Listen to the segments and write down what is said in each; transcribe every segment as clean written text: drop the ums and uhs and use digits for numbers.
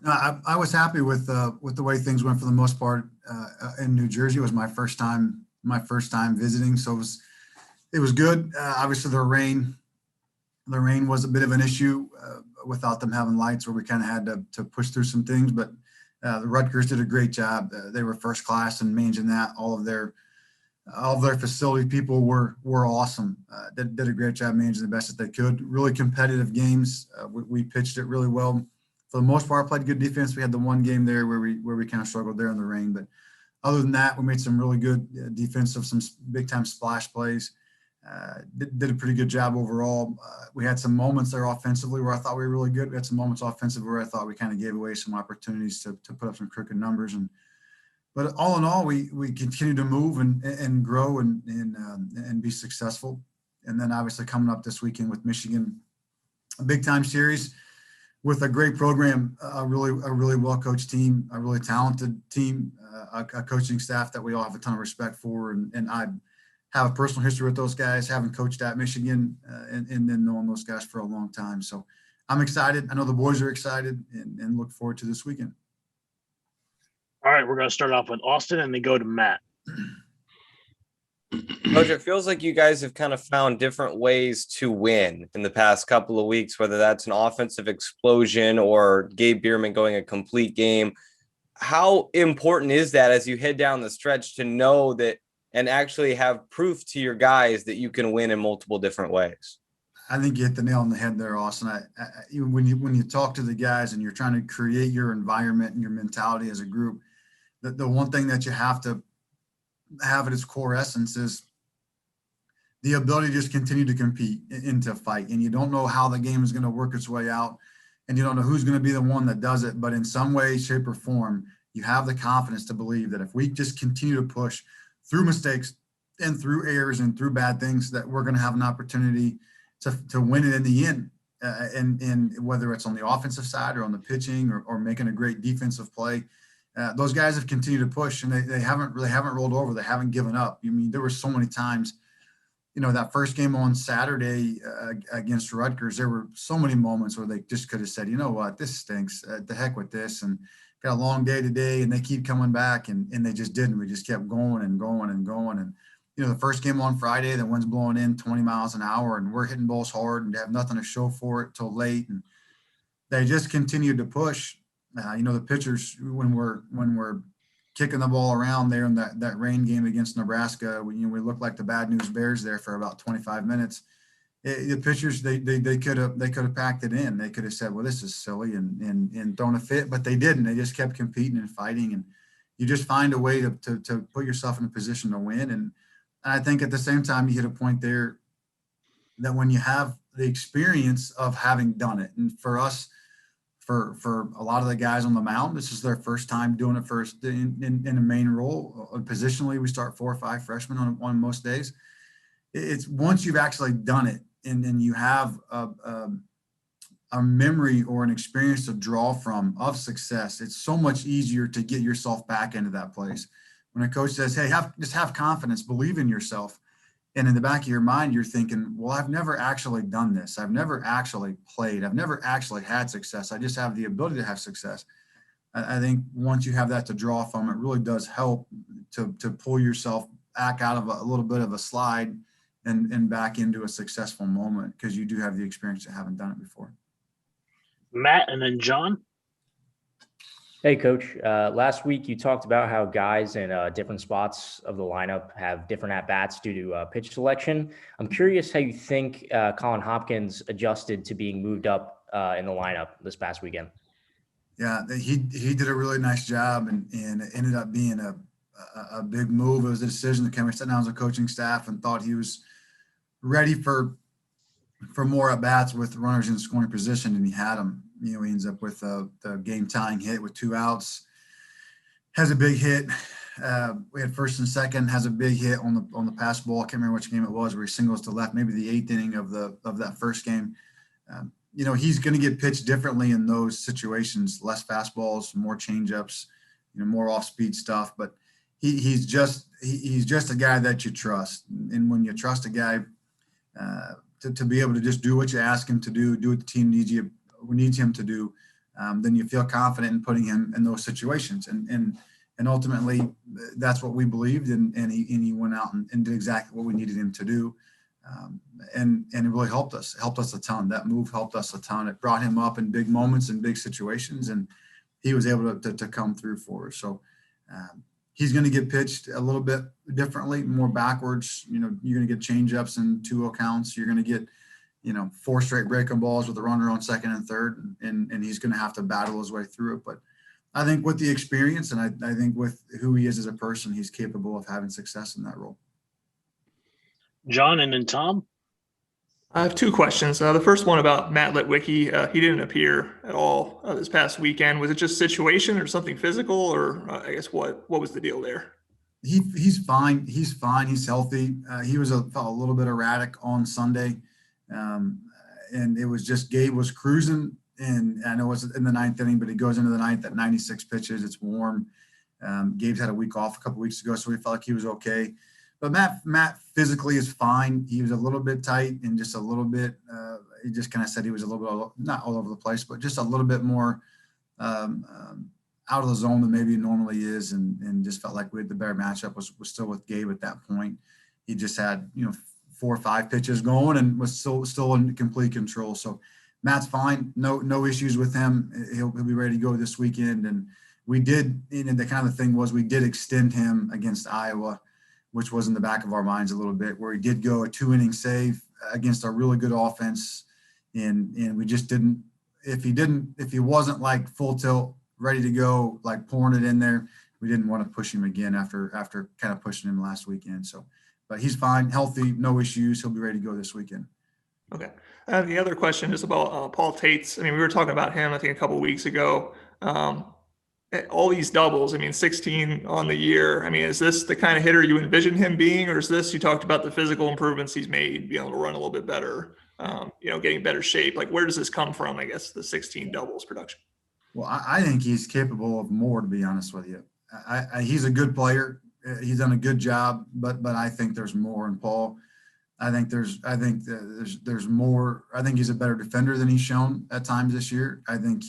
I was happy with the way things went for the most part in New Jersey. It was my first time visiting, so it was good. Obviously, the rain was a bit of an issue without them having lights, where we kind of had to push through some things. But the Rutgers did a great job. They were first class in managing that. All of their facility people were awesome. Did a great job managing the best that they could. Really competitive games. We pitched it really well. For the most part, played good defense. We had the one game there where we kind of struggled there in the rain, but other than that, we made some really good defensive, some big time splash plays. Did a pretty good job overall. We had some moments there offensively where I thought we were really good. We had some moments offensively where I thought we kind of gave away some opportunities to put up some crooked numbers. But all in all, we continue to move and grow and be successful. And then obviously coming up this weekend with Michigan, a big time series with a great program, a really well coached team, a really talented team, a coaching staff that we all have a ton of respect for. And I have a personal history with those guys, having coached at Michigan and then knowing those guys for a long time. So I'm excited. I know the boys are excited and look forward to this weekend. All right, we're going to start off with Austin and then go to Matt. Coach, it feels like you guys have kind of found different ways to win in the past couple of weeks, whether that's an offensive explosion or Gabe Bierman going a complete game. How important is that as you head down the stretch to know that and actually have proof to your guys that you can win in multiple different ways? I think you hit the nail on the head there, Austin. When you talk to the guys and you're trying to create your environment and your mentality as a group, the one thing that you have to have at its core essence is the ability to just continue to compete into fight. And you don't know how the game is going to work its way out, and you don't know who's going to be the one that does it. But in some way, shape, or form, you have the confidence to believe that if we just continue to push through mistakes and through errors and through bad things, that we're going to have an opportunity to win it in the end. And whether it's on the offensive side or on the pitching or making a great defensive play, those guys have continued to push, and they haven't rolled over. They haven't given up. I mean, there were so many times, that first game on Saturday against Rutgers, there were so many moments where they just could have said, you know what, this stinks. The heck with this. And got a long day today, and they keep coming back, and they just didn't. We just kept going and going and going. And, the first game on Friday, the wind's blowing in 20 miles an hour, and we're hitting balls hard and have nothing to show for it till late. And they just continued to push. The pitchers, when we're kicking the ball around there in that rain game against Nebraska, we looked like the bad news Bears there for about 25 minutes. The pitchers, they could have packed it in. They could have said, well, this is silly and thrown a fit, but they didn't. They just kept competing and fighting, and you just find a way to put yourself in a position to win. And I think at the same time, you hit a point there that when you have the experience of having done it, and for us, for a lot of the guys on the mound, this is their first time doing it first in a main role. Positionally, we start 4 or 5 freshmen on most days. It's once you've actually done it and you have a memory or an experience to draw from of success, it's so much easier to get yourself back into that place. When a coach says, hey, just have confidence, believe in yourself. And in the back of your mind, you're thinking, well, I've never actually done this. I've never actually played. I've never actually had success. I just have the ability to have success. I think once you have that to draw from, it really does help to pull yourself back out of a little bit of a slide and back into a successful moment, because you do have the experience that haven't done it before. Matt and then John. Hey, Coach. Last week you talked about how guys in different spots of the lineup have different at-bats due to pitch selection. I'm curious how you think Colin Hopkins adjusted to being moved up in the lineup this past weekend. Yeah, he did a really nice job, and it ended up being a big move. It was a decision that came. We sat down as a coaching staff and thought he was ready for more at-bats with runners in scoring position, and he had them. He ends up with the game-tying hit with 2 outs. Has a big hit. We had first and second. Has a big hit on the pass ball. I can't remember which game it was, where he singles to left. Maybe the 8th inning of that first game. He's going to get pitched differently in those situations. Less fastballs, more changeups, more off-speed stuff. But he's just a guy that you trust. And when you trust a guy to be able to just do what you ask him to do what the team needs him to do, then you feel confident in putting him in those situations. And ultimately, that's what we believed, and he went out and did exactly what we needed him to do. And it really helped us a ton. That move helped us a ton. It brought him up in big moments and big situations, and he was able to come through for us. So he's going to get pitched a little bit differently, more backwards. You're going to get change-ups and 2-0 counts. You're going to get 4 straight breaking balls with a runner on second and third, and he's going to have to battle his way through it. But I think with the experience, and I think with who he is as a person, he's capable of having success in that role. John, and then Tom. I have 2 questions. The first one about Matt Litwicki. He didn't appear at all this past weekend. Was it just situation or something physical, or I guess what was the deal there? He's fine. He's fine. He's healthy. He was felt a little bit erratic on Sunday, and it was just Gabe was cruising. And I know it's in the 9th inning, but he goes into the 9th at 96 pitches. It's warm. Gabe's had a week off a couple weeks ago, so we felt like he was okay. But Matt physically is fine. He was a little bit tight and just a little bit. He just kind of said he was a little bit not all over the place, but just a little bit more out of the zone than maybe he normally is, and just felt like the better matchup was still with Gabe at that point. He just had 4 or 5 pitches going and was still in complete control. So Matt's fine. No issues with him. He'll be ready to go this weekend. And we did, the kind of thing was we did extend him against Iowa, which was in the back of our minds a little bit, where he did go a 2-inning save against a really good offense. And we just didn't, if he wasn't like full tilt, ready to go, like pouring it in there, we didn't want to push him again after kind of pushing him last weekend. So, but he's fine, healthy, no issues. He'll be ready to go this weekend. Okay. The other question is about Paul Tates. I mean, we were talking about him, I think, a couple of weeks ago. All these doubles, 16 on the year. I mean, is this the kind of hitter you envision him being, or is this, you talked about the physical improvements he's made, being able to run a little bit better, getting better shape? Like, where does this come from, I guess, the 16 doubles production? Well, I think he's capable of more, to be honest with you. He's a good player. He's done a good job, but I think there's more in Paul. I think there's more. I think he's a better defender than he's shown at times this year. I think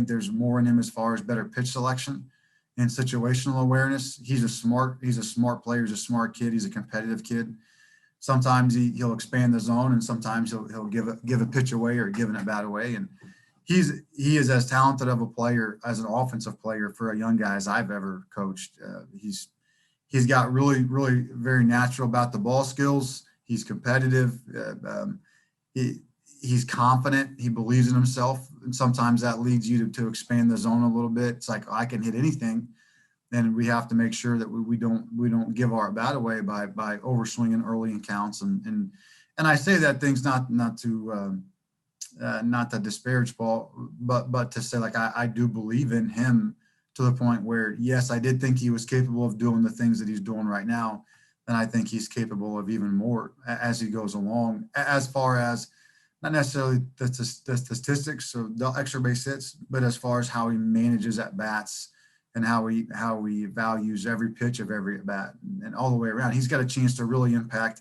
there's more in him as far as better pitch selection and situational awareness. He's a smart player. He's a smart kid. He's a competitive kid. Sometimes he'll expand the zone, and sometimes he'll give a pitch away or give an at bat away. And he is as talented of a player as an offensive player for a young guy as I've ever coached. He's got really, really very natural about the ball skills. He's competitive. He's confident. He believes in himself. And sometimes that leads you to expand the zone a little bit. It's like, I can hit anything. And we have to make sure that we don't give our bat away by overswinging early in counts. And I say that things not to disparage Paul, but to say, like, I do believe in him to the point where, yes, I did think he was capable of doing the things that he's doing right now. And I think he's capable of even more as he goes along, as far as not necessarily the statistics or the extra base hits, but as far as how he manages at bats and how he values every pitch of every at bat and all the way around. He's got a chance to really impact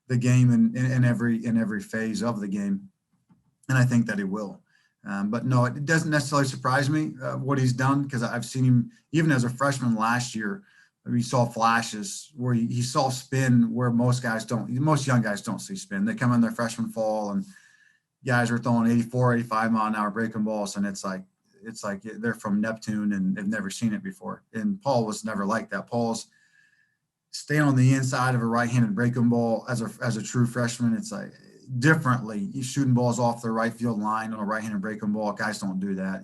the game in every phase of the game. And I think that he will. But no, it doesn't necessarily surprise me what he's done, because I've seen him even as a freshman last year. We saw flashes where he saw spin where most young guys don't see spin. They come in their freshman fall and guys are throwing 84, 85 mile an hour breaking balls. And it's like they're from Neptune and they've never seen it before. And Paul was never like that. Paul's staying on the inside of a right-handed breaking ball as a true freshman. It's like differently. He's shooting balls off the right field line on a right-handed breaking ball. Guys don't do that.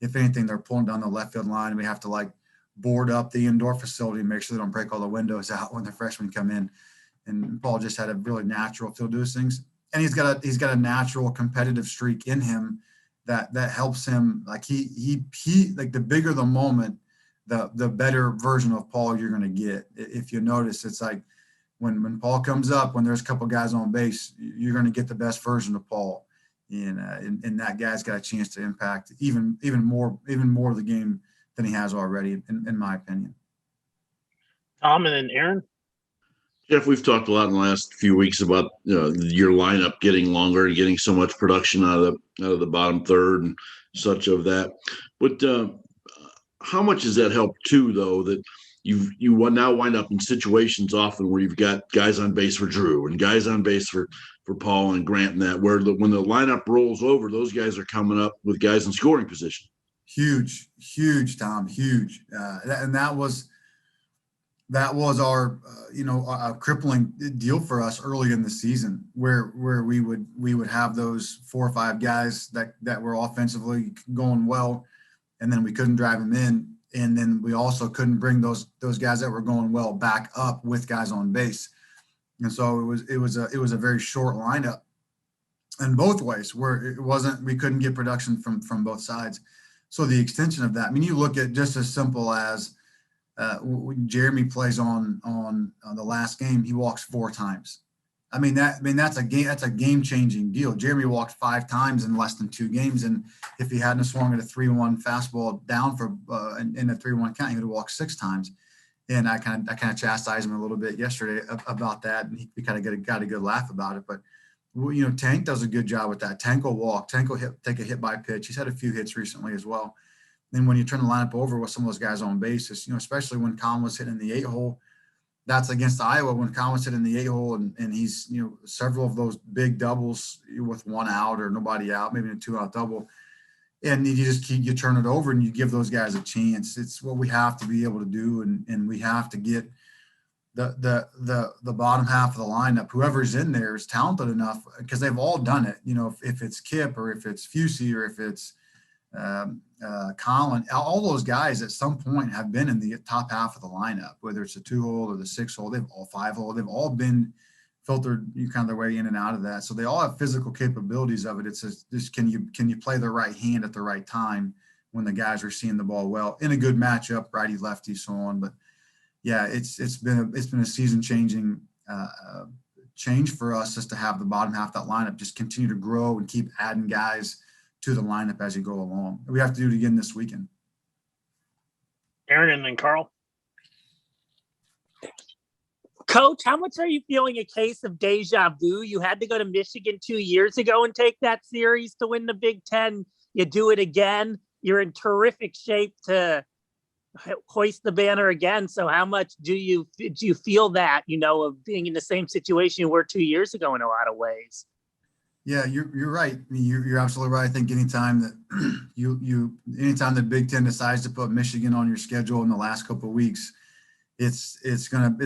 If anything, they're pulling down the left field line, and we have to board up the indoor facility and make sure they don't break all the windows out when the freshmen come in. And Paul just had a really natural feel to those things. And he's got a natural competitive streak in him that helps him. Like he like, the bigger the moment, the better version of Paul you're going to get. If you notice, it's like when Paul comes up, when there's a couple guys on base, you're going to get the best version of Paul. And that guy's got a chance to impact even more of the game than he has already, in my opinion. Tom, and then Aaron. Jeff, we've talked a lot in the last few weeks about your lineup getting longer and getting so much production out of the bottom third, and such of that. But how much has that helped too, though, that you now wind up in situations often where you've got guys on base for Drew and guys on base for Paul and Grant and that, where when the lineup rolls over, those guys are coming up with guys in scoring position. Huge, Tom, huge. And that was our, a crippling deal for us early in the season, where we would have those 4 or 5 guys that were offensively going well, and then we couldn't drive them in, and then we also couldn't bring those guys that were going well back up with guys on base, and so it was a very short lineup, in both ways, where we couldn't get production from both sides. So the extension of that, I mean, you look at just as simple as when Jeremy plays on the last game, he walks 4 times. That's a game changing deal. Jeremy walked 5 times in less than 2 games, and if he hadn't swung at a 3-1 fastball down for in a 3-1 count, he would have walked 6 times. And I kind of chastised him a little bit yesterday about that, and he kind of got a good laugh about it. But Tank does a good job with that. Tank will walk. Tank will take a hit by pitch. He's had a few hits recently as well. And when you turn the lineup over with some of those guys on base, especially when Colin was hitting the 8-hole, that's against Iowa, when Colin was hitting the 8-hole and he's, several of those big doubles with 1 out or nobody out, maybe a 2-out double. And you turn it over and you give those guys a chance. It's what we have to be able to do. And we have to get the bottom half of the lineup, whoever's in there is talented enough, because they've all done it. If it's Kip or if it's Fusey or if it's Colin, all those guys at some point have been in the top half of the lineup, whether it's a 2-hole or the 6-hole, they've all 5-hole, they've all been filtered kind of their way in and out of that. So they all have physical capabilities of it. It's just can you play the right hand at the right time when the guys are seeing the ball well in a good matchup, righty lefty, so on. But yeah, it's been a season changing change for us just to have the bottom half of that lineup just continue to grow and keep adding guys to the lineup as you go along. We have to do it again this weekend. Aaron and then Carl. Coach, how much are you feeling a case of deja vu? You had to go to Michigan 2 years ago and take that series to win the Big Ten. You do it again. You're in terrific shape to hoist the banner again. So how much do you feel that, of being in the same situation you were 2 years ago in a lot of ways? Yeah, you're right. I mean, you're absolutely right. I think anytime that anytime the Big Ten decides to put Michigan on your schedule in the last couple of weeks, it's gonna have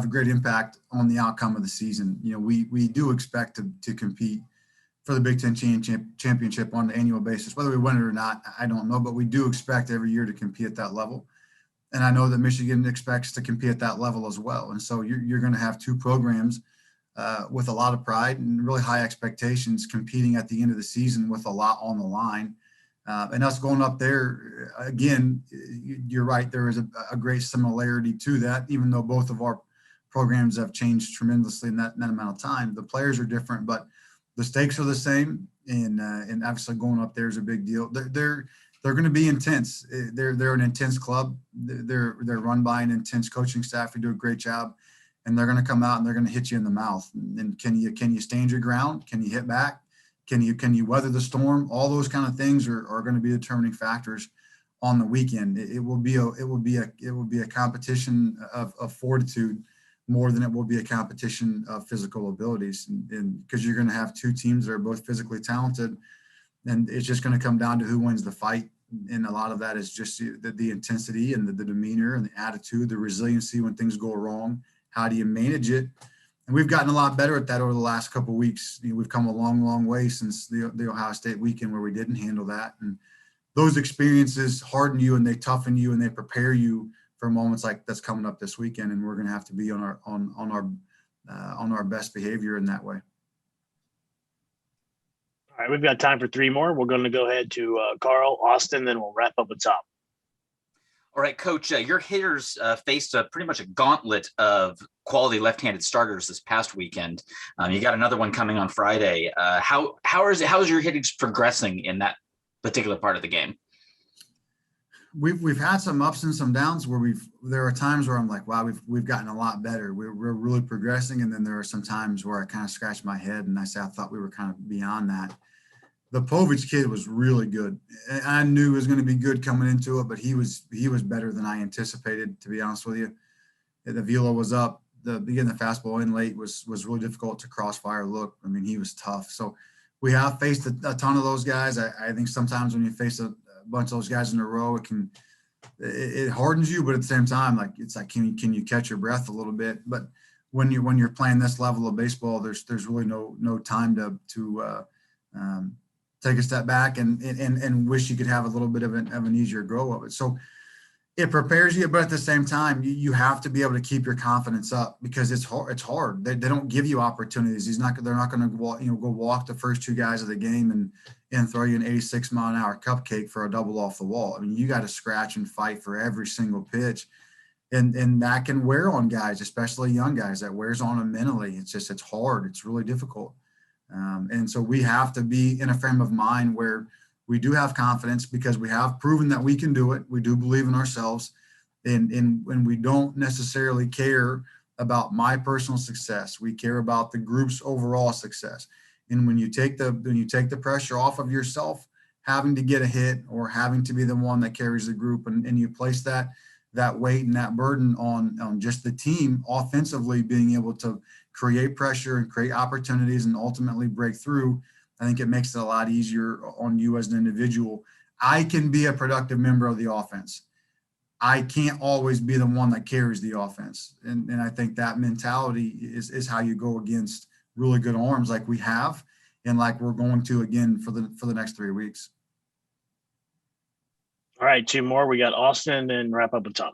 a great impact on the outcome of the season. We do expect to compete for the Big Ten championship on an annual basis. Whether we win it or not, I don't know, but we do expect every year to compete at that level. And I know that Michigan expects to compete at that level as well. And so you're going to have 2 programs with a lot of pride and really high expectations competing at the end of the season with a lot on the line. And us going up there, again, you're right, there is a great similarity to that, even though both of our programs have changed tremendously in that amount of time. The players are different, but the stakes are the same. And obviously going up there is a big deal. They're going to be intense. They're an intense club. They're run by an intense coaching staff who do a great job. And they're going to come out and they're going to hit you in the mouth. And can you stand your ground? Can you hit back? Can you weather the storm? All those kind of things are going to be determining factors on the weekend. It will be a competition of fortitude more than it will be a competition of physical abilities. And because you're going to have 2 teams that are both physically talented, and it's just going to come down to who wins the fight. And a lot of that is just the intensity and the demeanor and the attitude, the resiliency when things go wrong. How do you manage it? And we've gotten a lot better at that over the last couple of weeks. We've come a long, long way since the Ohio State weekend where we didn't handle that. And those experiences harden you and they toughen you and they prepare you for moments like that's coming up this weekend. And we're going to have to be on our best behavior in that way. All right, we've got time for 3 more. We're going to go ahead to Carl, Austin, then we'll wrap up with Tom. All right, Coach, your hitters faced pretty much a gauntlet of quality left-handed starters this past weekend. You got another one coming on Friday. How is your hitting progressing in that particular part of the game? We've had some ups and some downs where there are times where I'm like, wow, we've gotten a lot better. We're really progressing. And then there are some times where I kind of scratch my head and I say, I thought we were kind of beyond that. the Povich kid was really good. I knew he was going to be good coming into it, but he was better than I anticipated, to be honest with you. The velo was up. Getting the fastball in late was really difficult to crossfire look. I mean, he was tough. So we have faced a ton of those guys. I think sometimes when you face a bunch of those guys in a row, it hardens you, but at the same time, like it's like can you catch your breath a little bit? But when you're playing this level of baseball, there's really no time to take a step back and wish you could have a little bit of an easier go of it. So it prepares you, but at the same time, you have to be able to keep your confidence up because it's hard. They don't give you opportunities. They're not going to go walk the first two guys of the game and throw you an 86-mile-an-hour cupcake for a double off the wall. I mean, you got to scratch and fight for every single pitch. And that can wear on guys, especially young guys. That wears on them mentally. It's hard. It's really difficult. And so we have to be in a frame of mind where we do have confidence because we have proven that we can do it. We do believe in ourselves, and we don't necessarily care about my personal success. We care about the group's overall success. And when you take the pressure off of yourself, having to get a hit or having to be the one that carries the group, and you place that weight and that burden on just the team offensively, being able to create pressure and create opportunities and ultimately break through, I think it makes it a lot easier on you as an individual. I can be a productive member of the offense. I can't always be the one that carries the offense. And I think that mentality is how you go against really good arms like we have and like we're going to again for the next 3 weeks. All right, two more. We got Austin and wrap up with Tom.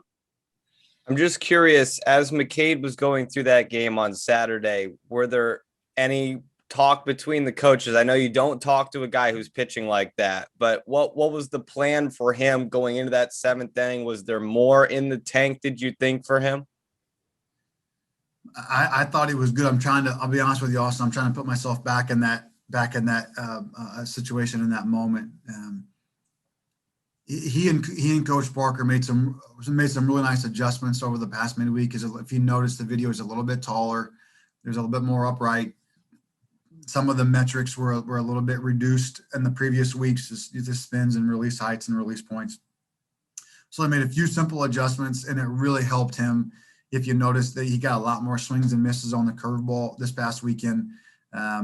I'm just curious, as McCade was going through that game on Saturday, were there any talk between the coaches? I know you don't talk to a guy who's pitching like that, but what was the plan for him going into that seventh inning? Was there more in the tank, did you think, for him? I thought he was good. I'll be honest with you, Austin, I'm trying to put myself back in that situation in that moment. He and Coach Barker made some really nice adjustments over the past midweek. If you notice, the video is a little bit taller. There's a little bit more upright. Some of the metrics were a little bit reduced in the previous weeks, just spins and release heights and release points. So they made a few simple adjustments, and it really helped him. If you notice that he got a lot more swings and misses on the curveball this past weekend.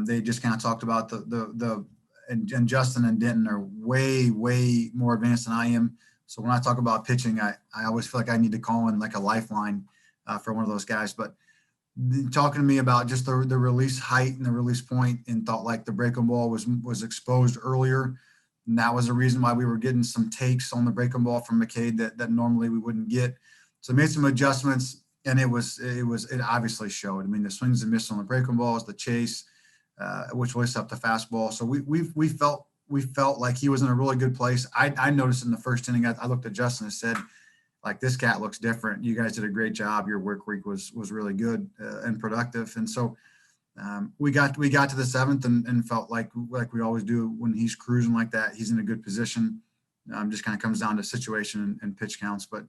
They just kind of talked about and Justin and Denton are way more advanced than I am. So when I talk about pitching, I always feel like I need to call in like a lifeline for one of those guys. But talking to me about just the release height and the release point, and thought like the breaking ball was exposed earlier. And that was the reason why we were getting some takes on the breaking ball from McCade that normally we wouldn't get. So made some adjustments, and it obviously showed. I mean, the swings and misses on the breaking balls, the chase, which lifts up the fastball. So we felt like he was in a really good place. I noticed in the first inning, I looked at Justin and said, like, this cat looks different. You guys did a great job. Your work week was really good and productive. And so we got to the seventh and felt like we always do when he's cruising like that. He's in a good position. Just kind of comes down to situation and pitch counts. But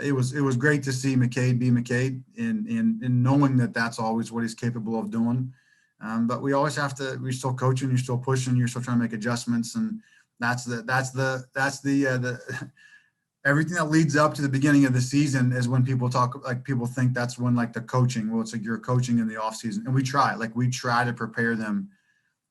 it was great to see McCade be McCade and knowing that that's always what he's capable of doing. But we always we're still coaching, you're still pushing, you're still trying to make adjustments. And that's the everything that leads up to the beginning of the season is when people think that's when like the coaching, well, it's like you're coaching in the off season, and we try to prepare them.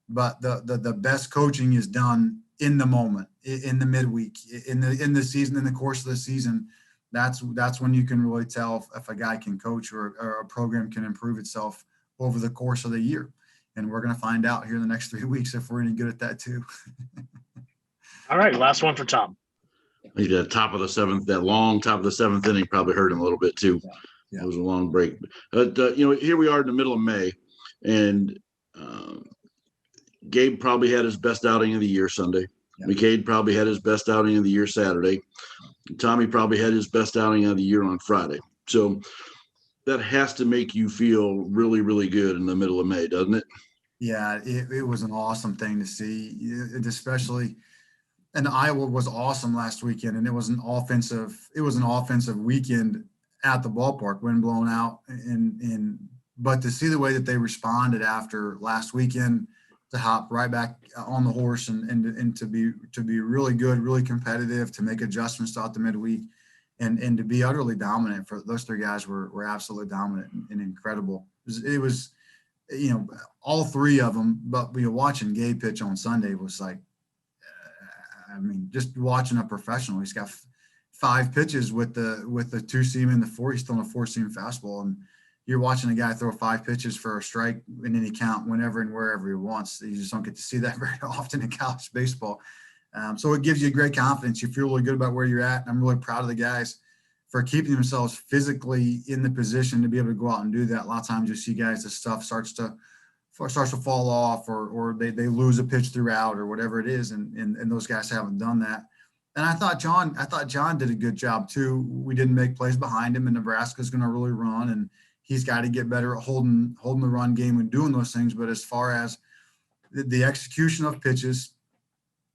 But the best coaching is done in the moment, in the midweek, in the season, in the course of the season. That's when you can really tell if a guy can coach or a program can improve itself over the course of the year. And we're going to find out here in the next 3 weeks if we're any good at that too. All right, last one for Tom. He's got that long top of the seventh inning probably hurt him a little bit too. Yeah. It was a long break. But, here we are in the middle of May, and Gabe probably had his best outing of the year Sunday. Yeah. McCade probably had his best outing of the year Saturday. Tommy probably had his best outing of the year on Friday. So that has to make you feel really, really good in the middle of May, doesn't it? Yeah, it was an awesome thing to see, especially – and Iowa was awesome last weekend, and it was an offensive weekend at the ballpark, wind blown out. But to see the way that they responded after last weekend, hop right back on the horse and to be really good, really competitive, to make adjustments throughout the midweek, and to be utterly dominant. For those three guys were absolutely dominant and incredible. It was, you know, all three of them. But we were watching Gabe pitch on Sunday was like, I mean, just watching a professional. He's got 5 pitches with the 2-seam and the 4. He's throwing a 4-seam fastball, and you're watching a guy throw 5 pitches for a strike in any count, whenever and wherever he wants. You just don't get to see that very often in college baseball. So it gives you great confidence. You feel really good about where you're at. And I'm really proud of the guys for keeping themselves physically in the position to be able to go out and do that. A lot of times you see guys, the stuff starts to fall off, or they lose a pitch throughout, or whatever it is. And those guys haven't done that. And I thought John did a good job too. We didn't make plays behind him, and Nebraska's going to really run, and he's got to get better at holding the run game and doing those things. But as far as the execution of pitches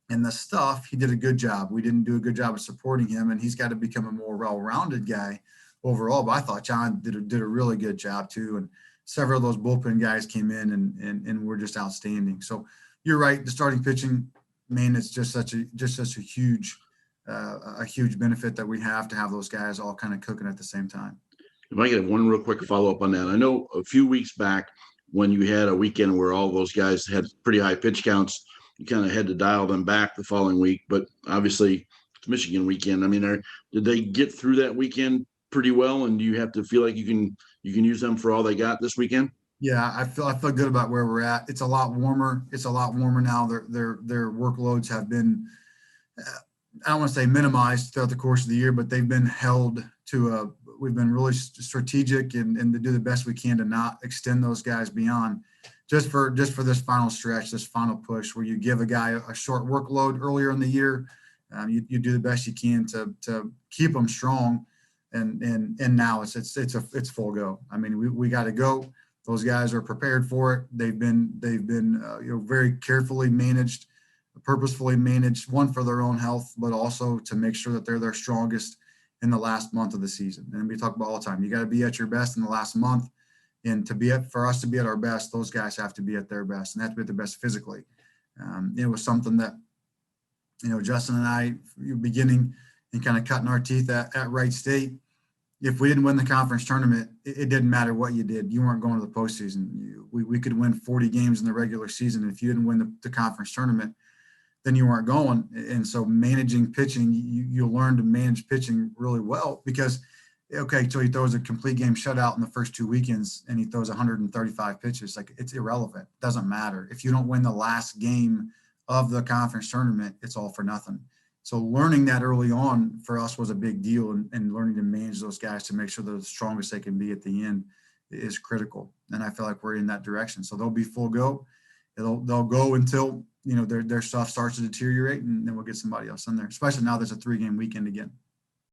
and the stuff, he did a good job. We didn't do a good job of supporting him, and he's got to become a more well-rounded guy overall. But I thought John did a really good job too. And several of those bullpen guys came in and were just outstanding. So you're right. The starting pitching, man, it's just such a huge benefit that we have to have those guys all kind of cooking at the same time. If I get one real quick follow-up on that. I know a few weeks back when you had a weekend where all those guys had pretty high pitch counts, you kind of had to dial them back the following week. But obviously, it's Michigan weekend. I mean, did they get through that weekend pretty well? And do you have to feel like you can use them for all they got this weekend? Yeah, I feel good about where we're at. It's a lot warmer. It's a lot warmer now. Their workloads have been, I don't want to say minimized throughout the course of the year, but they've been held to we've been really strategic and to do the best we can to not extend those guys beyond just for this final stretch, this final push, where you give a guy a short workload earlier in the year. You do the best you can to keep them strong. And now it's full go. I mean, we got to go. Those guys are prepared for it. They've been very carefully managed, purposefully managed, one for their own health, but also to make sure that they're their strongest in the last month of the season. And we talk about all the time, you got to be at your best in the last month. And for us to be at our best, those guys have to be at their best, and have to be at their best physically. It was something that, Justin and I, beginning and kind of cutting our teeth at Wright State. If we didn't win the conference tournament, it didn't matter what you did. You weren't going to the postseason. We could win 40 games in the regular season. If you didn't win the conference tournament, then you weren't going. And so managing pitching, you learn to manage pitching really well, because, okay, so he throws a complete game shutout in the first 2 weekends and he throws 135 pitches. Like, it's irrelevant. It doesn't matter. If you don't win the last game of the conference tournament, it's all for nothing. So learning that early on for us was a big deal, and learning to manage those guys to make sure they're the strongest they can be at the end is critical. And I feel like we're in that direction. So they'll be full go. They'll go until, their stuff starts to deteriorate, and then we'll get somebody else in there, especially now there's a 3-game weekend again.